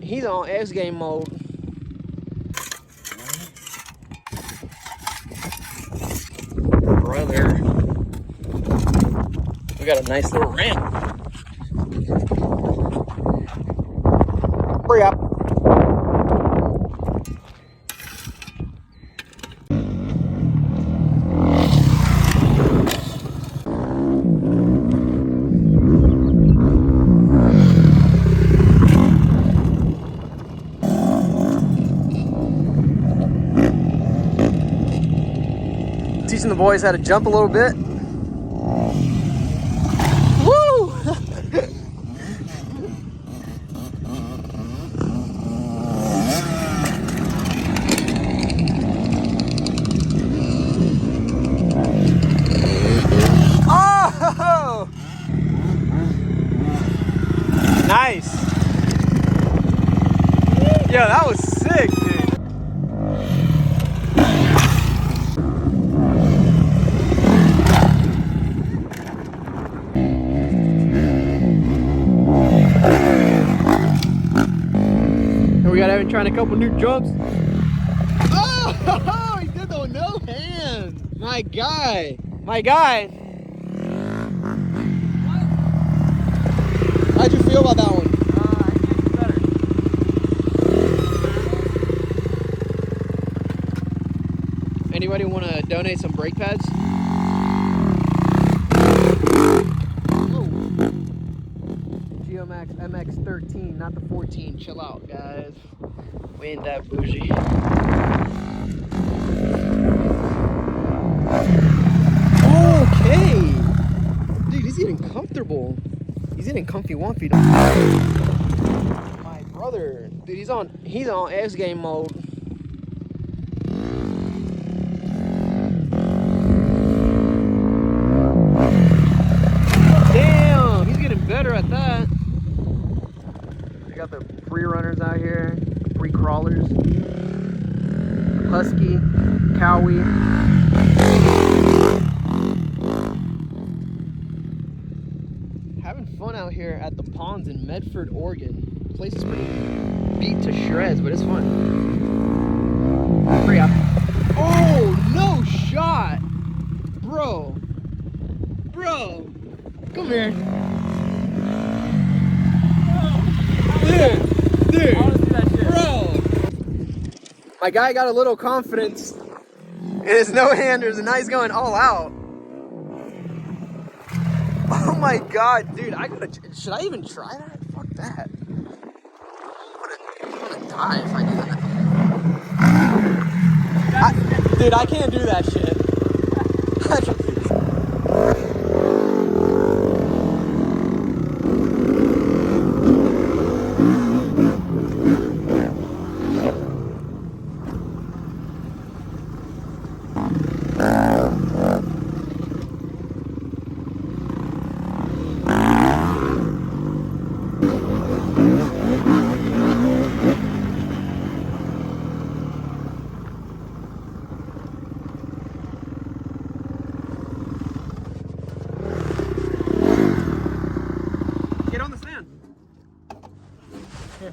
He's on X game mode. Brother. We got a nice little ramp. Hurry up. Teaching the boys how to jump a little bit. Woo! Oh! Nice. Yo, that was sick, dude. We got Evan trying a couple new jumps. Oh, he did the no hand. My guy. My guy. What? How'd you feel about that one? I think it's better. Anybody want to donate some brake pads? Geomax MX13, not the 14. Chill out, guys. We ain't that bougie. Okay. Dude, he's getting comfortable. He's getting comfy wumpy. My brother. Dude, he's on X game mode. Damn, he's getting better at that. We got the free runners out here, free crawlers, husky, cowie. Having fun out here at the ponds in Medford, Oregon. The place is pretty beat to shreds, but it's fun. Hurry up. Oh, no shot. Bro. Come here. Dude, I want to see that shit. Bro. My guy got a little confidence in his no-handers, and now he's going all out. Oh my god, dude, should I even try that? Fuck that. I'm gonna die if I do that. Dude, I can't do that shit. Get on the stand. Here.